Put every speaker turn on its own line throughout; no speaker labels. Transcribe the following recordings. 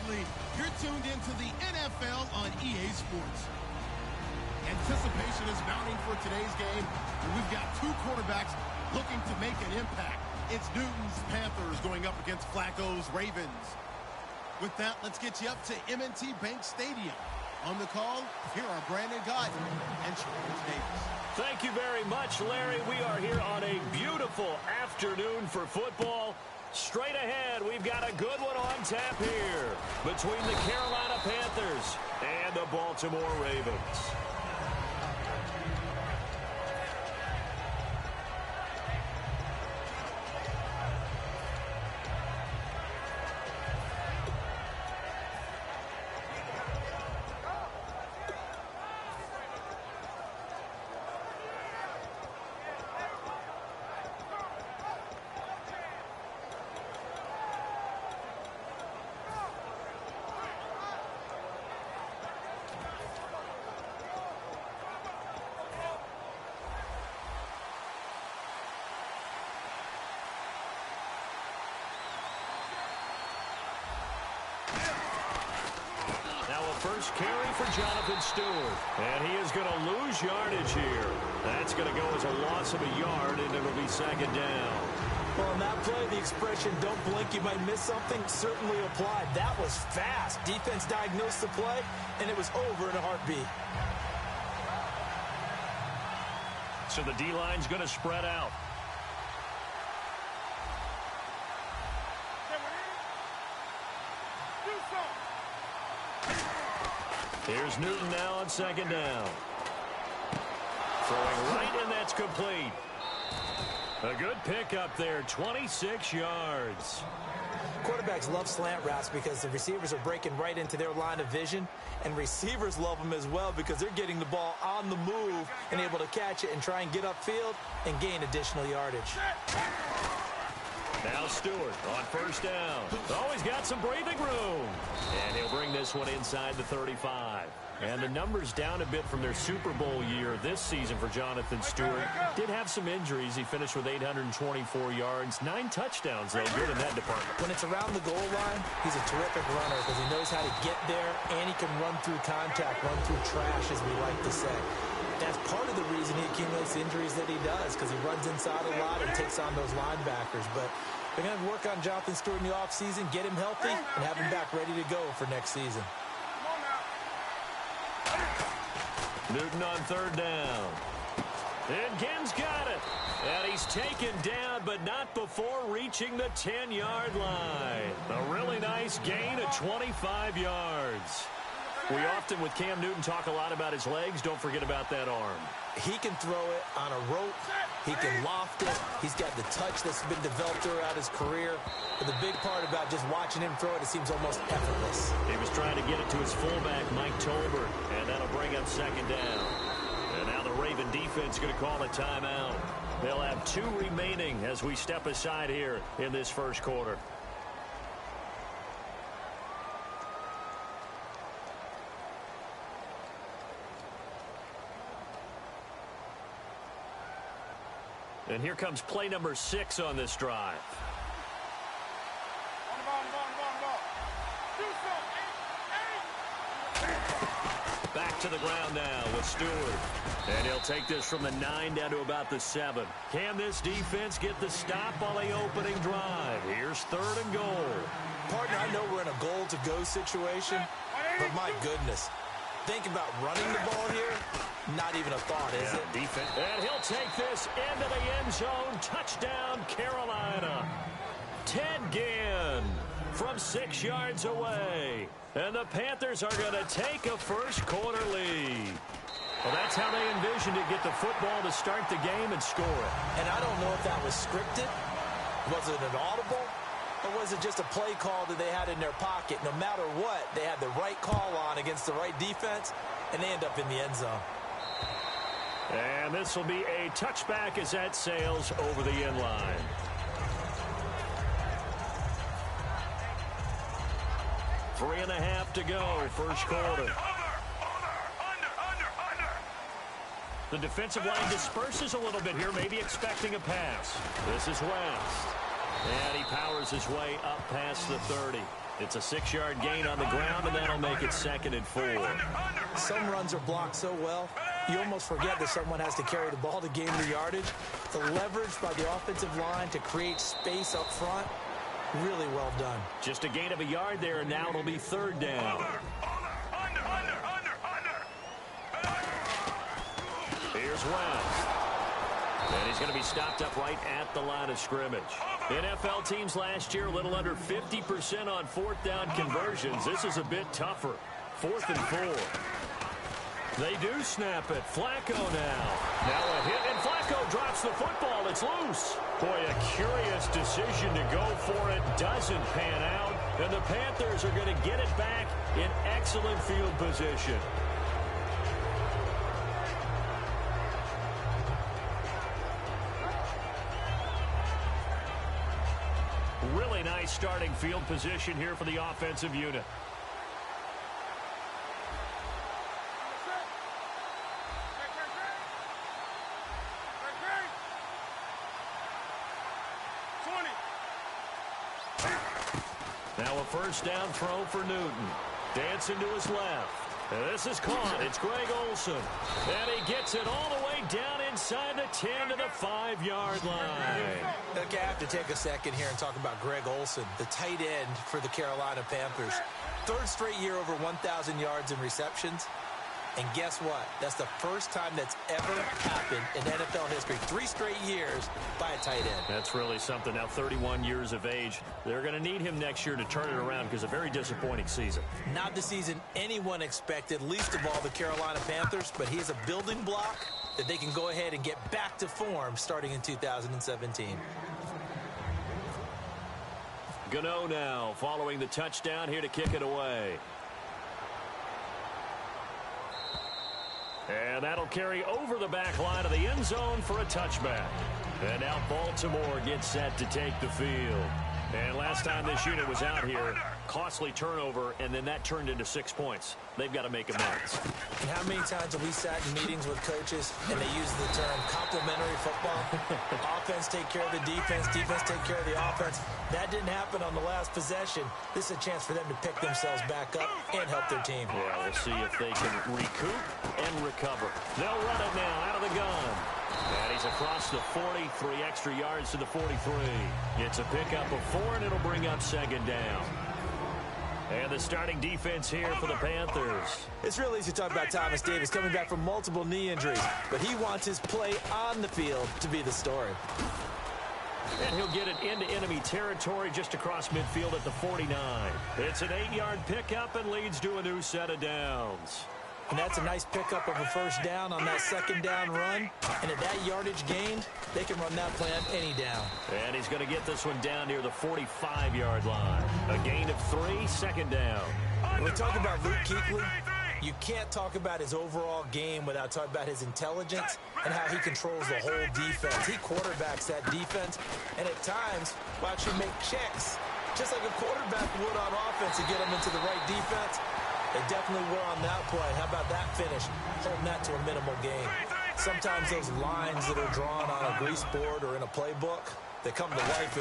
Absolutely. You're tuned into the NFL on EA Sports. Anticipation is mounting for today's game, and we've got two quarterbacks looking to make an impact. It's Newton's Panthers going up against Flacco's Ravens. With that, let's get you up to M&T Bank Stadium. On the call, here are Brandon Guyton and Charles Davis.
Thank you very much, Larry. We are here on a beautiful afternoon for football. Straight ahead, we've got a good one on tap here between the Carolina Panthers and the Baltimore Ravens. First carry for Jonathan Stewart. And he is going to lose yardage here. That's going to go as a loss of a yard, and it'll be second down.
Well, on that play, the expression, don't blink, you might miss something, certainly applied. That was fast. Defense diagnosed the play, and it was over in a heartbeat.
So the D-line's going to spread out. Here's Newton now on second down. Throwing right, and that's complete. A good pickup there, 26 yards.
Quarterbacks love slant routes because the receivers are breaking right into their line of vision, and receivers love them as well because they're getting the ball on the move and able to catch it and try and get upfield and gain additional yardage.
Now Stewart on first down. Oh, he's got some breathing room. And he'll bring this one inside the 35. And the numbers down a bit from their Super Bowl year this season for Jonathan Stewart. Did have some injuries. He finished with 824 yards, 9 touchdowns, though. Good in that department.
When it's around the goal line, he's a terrific runner because he knows how to get there, and he can run through contact, run through trash, as we like to say. That's part of the reason he accumulates the injuries that he does, because he runs inside a lot and takes on those linebackers. But they're going to work on Jonathan Stewart in the offseason, get him healthy, and have him back ready to go for next season.
Newton on third down. And Ginn's got it. And he's taken down, but not before reaching the 10-yard line. A really nice gain of 25 yards. We often, with Cam Newton, talk a lot about his legs. Don't forget about that arm.
He can throw it on a rope. He can loft it. He's got the touch that's been developed throughout his career. But the big part about just watching him throw it, it seems almost effortless.
He was trying to get it to his fullback, Mike Tolbert, and that'll bring up second down. And now the Raven defense going to call a timeout. They'll have 2 remaining as we step aside here in this first quarter. And here comes play number 6 on this drive. Back to the ground now with Stewart. And he'll take this from the 9 down to about the 7. Can this defense get the stop on the opening drive? Here's 3rd and goal.
Partner, I know we're in a goal-to-go situation, but my goodness. Think about running the ball here. Not even a thought, is it?
Defense. And he'll take this into the end zone. Touchdown, Carolina. Ted Ginn from 6 yards away. And the Panthers are going to take a first quarter lead. Well, that's how they envisioned it. Get the football to start the game and score it.
And I don't know if that was scripted. Was it an audible? Or was it just a play call that they had in their pocket? No matter what, they had the right call on against the right defense, and they end up in the end zone.
And this will be a touchback as that sails over the end line. Three and a half to go, first quarter. The defensive line disperses a little bit here, maybe expecting a pass. This is West. And he powers his way up past the 30. It's a 6-yard gain on the ground, and that'll make it 2nd and 4.
Some runs are blocked so well, you almost forget that someone has to carry the ball to gain the yardage. The leverage by the offensive line to create space up front, really well done.
Just a gain of a yard there, and now it'll be 3rd down. Here's West. And he's going to be stopped up right at the line of scrimmage. NFL teams last year a little under 50% on 4th down conversions. This is a bit tougher. 4th and 4. They do snap it. Flacco now. Now a hit, and Flacco drops the football. It's loose. Boy, a curious decision to go for it. Doesn't pan out. And the Panthers are going to get it back in excellent field position. Really nice starting field position here for the offensive unit. Now a 1st down throw for Newton. Dancing to his left. And this is caught. It's Greg Olsen. And he gets it all the way down inside the 10 to the 5-yard line.
Okay, I have to take a second here and talk about Greg Olsen, the tight end for the Carolina Panthers. 3rd straight year over 1,000 yards in receptions. And guess what? That's the first time that's ever happened in NFL history. 3 straight years by a tight end.
That's really something. Now 31 years of age. They're going to need him next year to turn it around because a very disappointing season.
Not the season anyone expected, least of all the Carolina Panthers, but he is a building block that they can go ahead and get back to form starting in 2017.
Gano now following the touchdown here to kick it away. And that'll carry over the back line of the end zone for a touchback. And now Baltimore gets set to take the field. And last time this unit was out here, costly turnover, and then that turned into 6 points. They've got to make amends.
And how many times have we sat in meetings with coaches and they use the term complementary football? Offense take care of the defense, defense take care of the offense. That didn't happen on the last possession. This is a chance for them to pick themselves back up and help their team.
Yeah, we'll see if they can recoup and recover. They'll run it now out of the gun. And he's across the 40, 3 extra yards to the 43. It's a pickup of 4, and it'll bring up 2nd down. And the starting defense here for the Panthers.
It's real easy to talk about Thomas Davis coming back from multiple knee injuries, but he wants his play on the field to be the story.
And he'll get it into enemy territory just across midfield at the 49. It's an 8-yard pickup and leads to a new set of downs.
And that's a nice pickup of a 1st down on that 2nd down run. And at that yardage gained, they can run that play on any down.
And he's going to get this one down near the 45-yard line. A gain of 3, 2nd down.
When we talk about Luke Kuechly, you can't talk about his overall game without talking about his intelligence and how he controls the whole defense. He quarterbacks that defense and at times will actually make checks, just like a quarterback would on offense to get them into the right defense. They definitely were on that play. How about that finish? Holding that to a minimal gain. Sometimes those lines that are drawn on a grease board or in a playbook, they come to life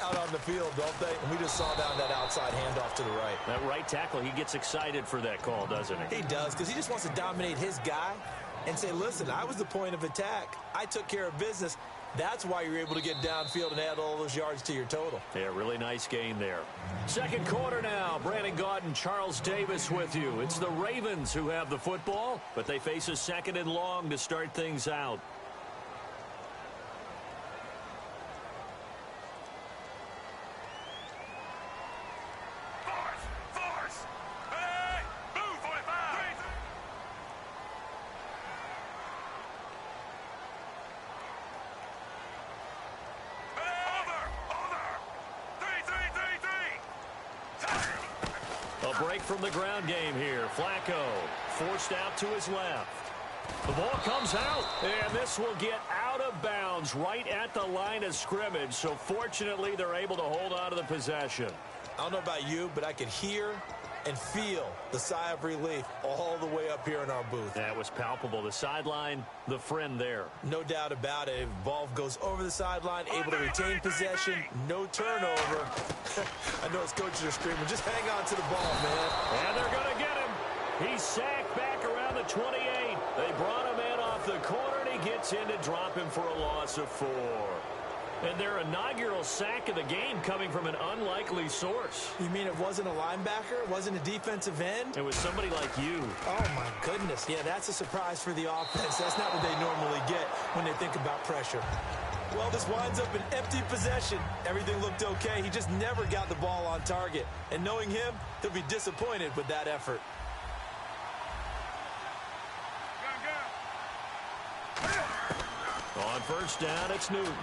out on the field, don't they? And we just saw down that outside handoff to the right.
That right tackle, he gets excited for that call, doesn't he?
He does, because he just wants to dominate his guy and say, listen, I was the point of attack. I took care of business. That's why you're able to get downfield and add all those yards to your total.
Yeah, really nice gain there. 2nd quarter now. Brandon Gaudin, Charles Davis with you. It's the Ravens who have the football, but they face a 2nd and long to start things out. Break from the ground game here. Flacco forced out to his left. The ball comes out, and this will get out of bounds right at the line of scrimmage. So fortunately, they're able to hold on to the possession.
I don't know about you, but I could hear and feel the sigh of relief all the way up here in our booth.
That was palpable. The sideline, the friend there.
No doubt about it. Ball goes over the sideline, able to retain possession, no turnover. I know his coaches are screaming, just hang on to the ball, man.
And they're going to get him. He's sacked back around the 28. They brought him in off the corner, and he gets in to drop him for a loss of 4. And their inaugural sack of the game coming from an unlikely source.
You mean it wasn't a linebacker? It wasn't a defensive end?
It was somebody like you.
Oh, my goodness. Yeah, that's a surprise for the offense. That's not what they normally get when they think about pressure. Well, this winds up an empty possession. Everything looked okay. He just never got the ball on target. And knowing him, he'll be disappointed with that effort.
On first down, it's Newton.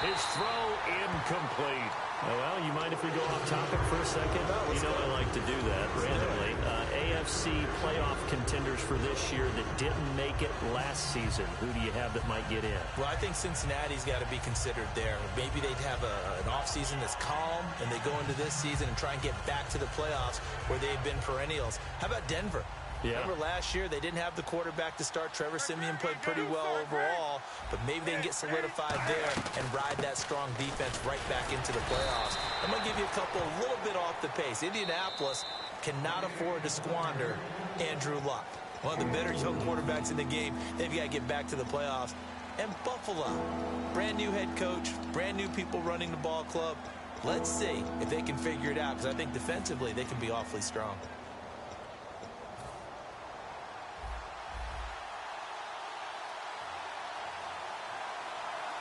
His throw incomplete. Oh, well, you mind if we go off topic for a second? You know I like to do that randomly. AFC playoff contenders for this year that didn't make it last season. Who do you have that might get in?
Well, I think Cincinnati's got to be considered there. Maybe they'd have an offseason that's calm, and they go into this season and try and get back to the playoffs where they've been perennials. How about Denver?
Yeah.
Remember last year, they didn't have the quarterback to start. Trevor Siemian played pretty well overall, but maybe they can get solidified there and ride that strong defense right back into the playoffs. I'm going to give you a couple a little bit off the pace. Indianapolis cannot afford to squander Andrew Luck. One of the better young quarterbacks in the game. They've got to get back to the playoffs. And Buffalo, brand new head coach, brand new people running the ball club. Let's see if they can figure it out, because I think defensively they can be awfully strong.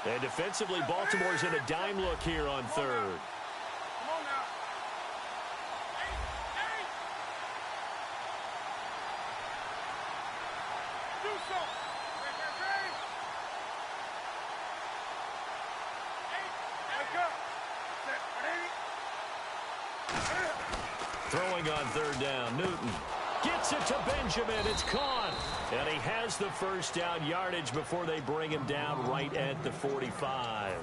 And defensively, Baltimore's in a dime look here on third.
Come on now. Hey. Do something. Wake up.
Throwing on third down, Newton gets it to Benjamin. It's caught. And he has the first down yardage before they bring him down right at the 45.
I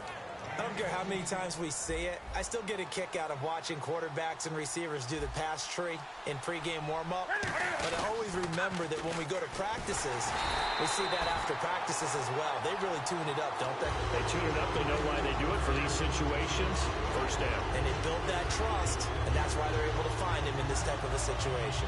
don't care how many times we see it. I still get a kick out of watching quarterbacks and receivers do the pass tree in pregame warm-up. But I always remember that when we go to practices, we see that after practices as well. They really tune it up, don't they?
They tune it up. They know why they do it for these situations. First down.
And they build that trust, and that's why they're able to find him in this type of a situation.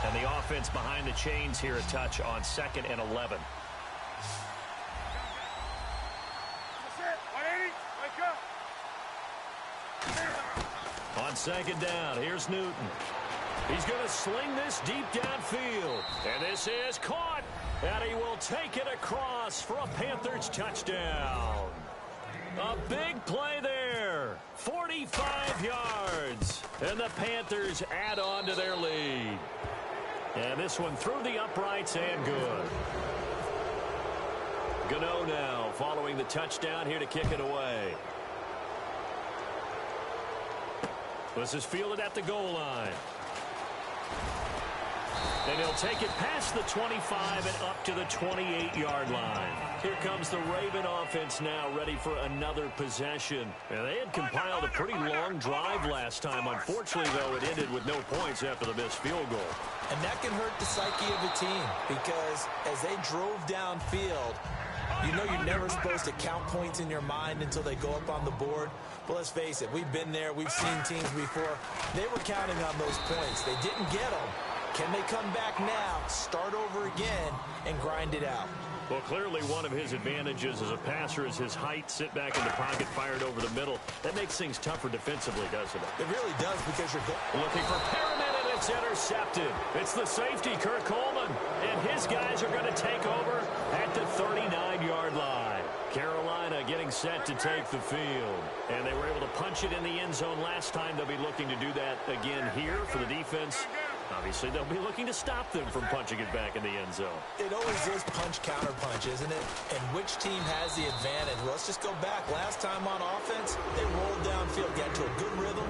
And the offense behind the chains here a touch on 2nd and 11. On 2nd down, here's Newton. He's going to sling this deep downfield. And this is caught. And he will take it across for a Panthers touchdown. A big play there. 45 yards. And the Panthers add on to their lead. And this one through the uprights and good. Gano now following the touchdown here to kick it away. This is fielded at the goal line. And he'll take it past the 25 and up to the 28-yard line. Here comes the Raven offense now, ready for another possession. And they had compiled a pretty long drive last time. Unfortunately, though, it ended with no points after the missed field goal.
And that can hurt the psyche of a team, because as they drove downfield, you know you're never supposed to count points in your mind until they go up on the board. But let's face it, we've been there. We've seen teams before. They were counting on those points. They didn't get them. Can they come back now, start over again, and grind it out?
Well, clearly one of his advantages as a passer is his height, sit back in the pocket, fired over the middle. That makes things tougher defensively, doesn't it?
It really does, because you're
looking for Perriman, and it's intercepted. It's the safety, Kurt Coleman, and his guys are going to take over at the 39-yard line. Carolina getting set to take the field. And they were able to punch it in the end zone last time. They'll be looking to do that again here for the defense. Obviously, they'll be looking to stop them from punching it back in the end zone.
It always is punch-counter-punch, isn't it? And which team has the advantage? Well, let's just go back. Last time on offense, they rolled downfield, got to a good rhythm,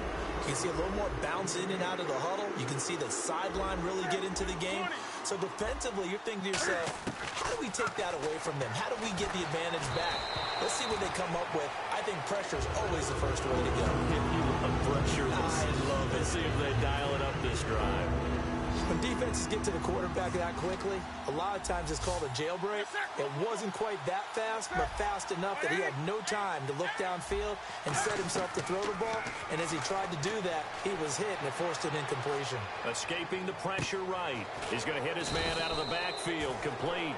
You see a little more bounce in and out of the huddle. You can see the sideline really get into the game. So defensively, you're thinking to yourself, how do we take that away from them? How do we get the advantage back? Let's see what they come up with. I think pressure is always the first way to go.
You love pressure.
I love it.
Let's see if they dial it up this drive.
When defenses get to the quarterback that quickly, a lot of times it's called a jailbreak. It wasn't quite that fast, but fast enough that he had no time to look downfield and set himself to throw the ball. And as he tried to do that, he was hit, and it forced an incompletion.
Escaping the pressure right. He's going to hit his man out of the backfield. Complete.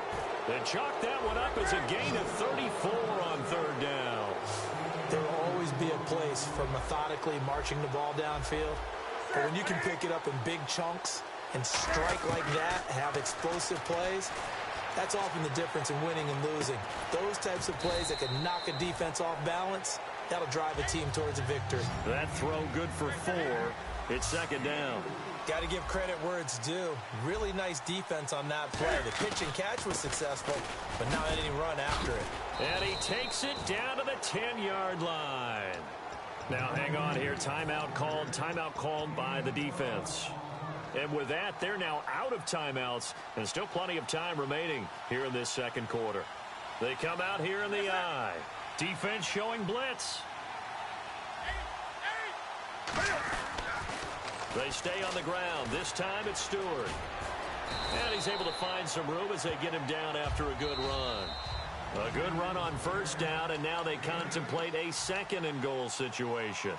They chalk that one up as a gain of 34 on third down.
There will always be a place for methodically marching the ball downfield. But when you can pick it up in big chunks and strike like that, have explosive plays, that's often the difference in winning and losing. Those types of plays that can knock a defense off balance, that'll drive a team towards a victory.
That throw good for 4. It's second down.
Got to give credit where it's due. Really nice defense on that play. The pitch and catch was successful, but not any run after it.
And he takes it down to the 10-yard line. Now hang on here. Timeout called by the defense. And with that, they're now out of timeouts, and still plenty of time remaining here in this second quarter. They come out here in the I. Defense showing blitz. They stay on the ground. This time it's Stewart. And he's able to find some room as they get him down after a good run. A good run on first down, and now they contemplate a second and goal situation.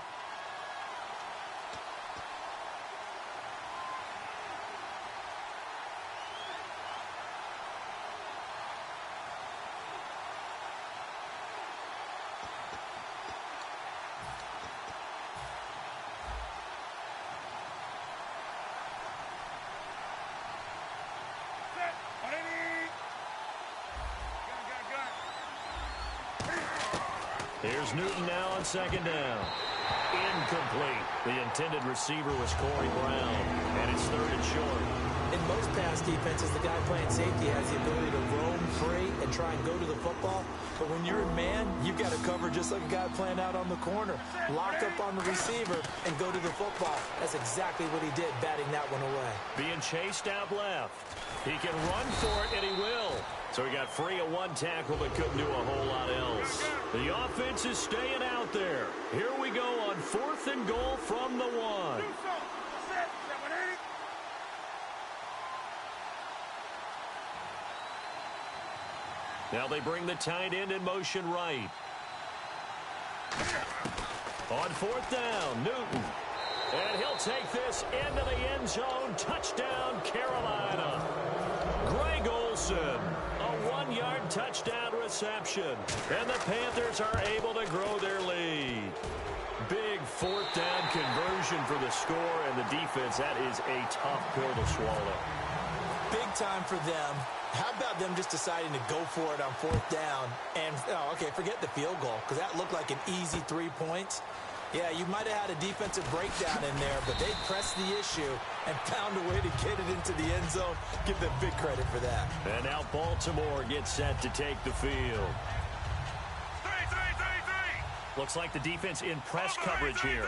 Here's Newton now on second down. Incomplete. The intended receiver was Corey Brown, and it's third and short.
In most pass defenses, the guy playing safety has the ability to roam free and try and go to the football. But when you're in man, you've got to cover just like a guy playing out on the corner. Lock up on the receiver and go to the football. That's exactly what he did, batting that one away.
Being chased out left. He can run for it, and he will. So he got free of one tackle, but couldn't do a whole lot else. The offense is staying out there. Here we go on 4th and goal from the 1. Now they bring the tight end in motion right. On 4th down, Newton. And he'll take this into the end zone. Touchdown, Carolina. Greg Olsen, a 1-yard touchdown reception. And the Panthers are able to grow their lead. Big 4th down conversion for the score, and the defense, that is a tough pill to swallow.
Big time for them. How about them just deciding to go for it on 4th down? And, forget the field goal, because that looked like an easy 3 points. Yeah, you might have had a defensive breakdown in there, but they pressed the issue and found a way to get it into the end zone. Give them big credit for that.
And now Baltimore gets set to take the field. Looks like the defense in press coverage here.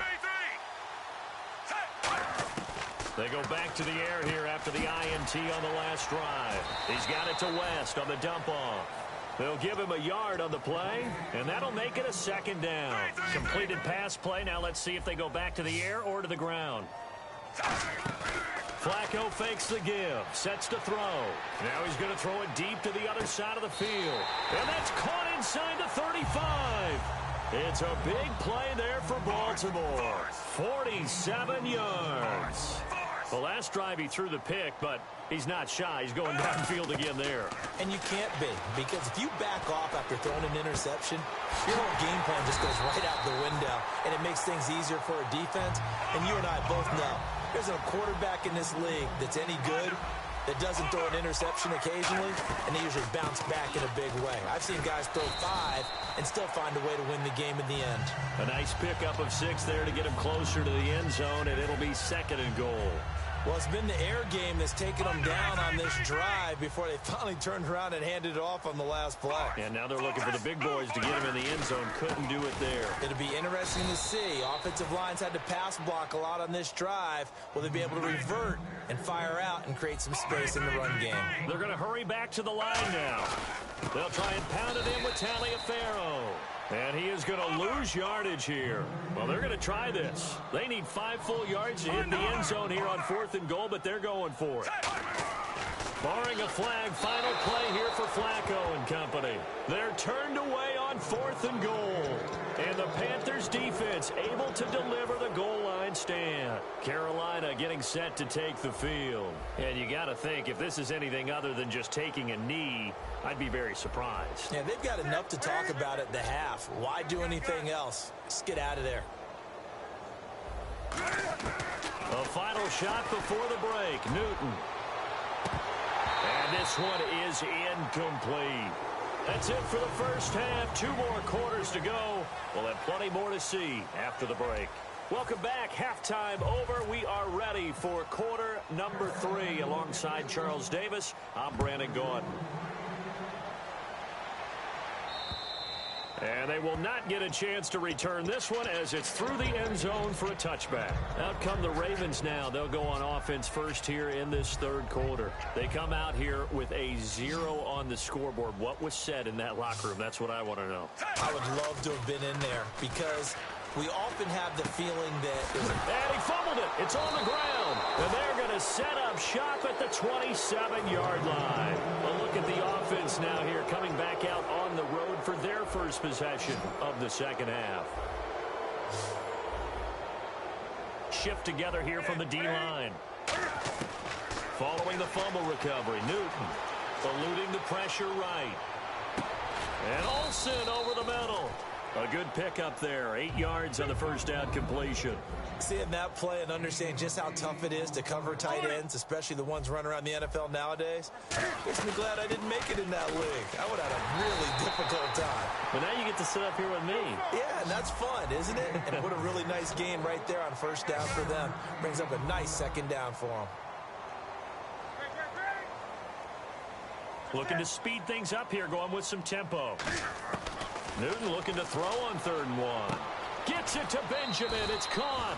They go back to the air here after the INT on the last drive. He's got it to West on the dump-off. They'll give him a yard on the play, and that'll make it a second down. Completed pass play. Now let's see if they go back to the air or to the ground. Flacco fakes the give, sets to throw. Now he's going to throw it deep to the other side of the field. And that's caught inside the 35. It's a big play there for Baltimore. 47 yards. The last drive he threw the pick, but he's not shy. He's going downfield again there.
And you can't be, because if you back off after throwing an interception, your whole game plan just goes right out the window, and it makes things easier for a defense. And you and I both know there's a quarterback in this league that's any good that doesn't throw an interception occasionally, and they usually bounce back in a big way. I've seen guys throw 5 and still find a way to win the game in the end.
A nice pickup of 6 there to get him closer to the end zone, and it'll be second and goal.
Well, it's been the air game that's taken them down on this drive before they finally turned around and handed it off on the last play.
And now they're looking for the big boys to get him in the end zone. Couldn't do it there.
It'll be interesting to see. Offensive lines had to pass block a lot on this drive. Will they be able to revert and fire out and create some space in the run game?
They're going to hurry back to the line now. They'll try and pound it in with Taliaferro. And he is going to lose yardage here. Well, they're going to try this. They need 5 full yards to hit the end zone here on 4th and goal, but they're going for it. Barring a flag, final play here for Flacco and company. They're turned away on 4th and goal. And the Panthers defense able to deliver the goal line stand. Carolina getting set to take the field. And you got to think, if this is anything other than just taking a knee, I'd be very surprised.
Yeah, they've got enough to talk about at the half. Why do anything else? Just get out of there.
A final shot before the break. Newton. And this one is incomplete. That's it for the first half. 2 more quarters to go. We'll have plenty more to see after the break. Welcome back. Halftime over. We are ready for quarter number 3. Alongside Charles Davis, I'm Brandon Gordon. And they will not get a chance to return this one as it's through the end zone for a touchback. Out come the Ravens now. They'll go on offense first here in this 3rd quarter. They come out here with a 0 on the scoreboard. What was said in that locker room? That's what I want to know.
I would love to have been in there because we often have the feeling that...
And he fumbled it. It's on the ground. And they're going to set up shop at the 27-yard line. A look at the offense now here coming back out on the road for their first possession of the second half. Shift together here from the D-line. Following the fumble recovery, Newton eluding the pressure right. And Olsen over the middle. A good pickup there. 8 yards on the first down completion.
Seeing that play and understanding just how tough it is to cover tight ends, especially the ones running around the NFL nowadays, makes me glad I didn't make it in that league. I would have had a really difficult time.
But now you get to sit up here with me.
Yeah, and that's fun, isn't it? And what a really nice game right there on first down for them. Brings up a nice second down for them.
Looking to speed things up here, going with some tempo. Newton looking to throw on 3rd and 1. Gets it to Benjamin. It's caught.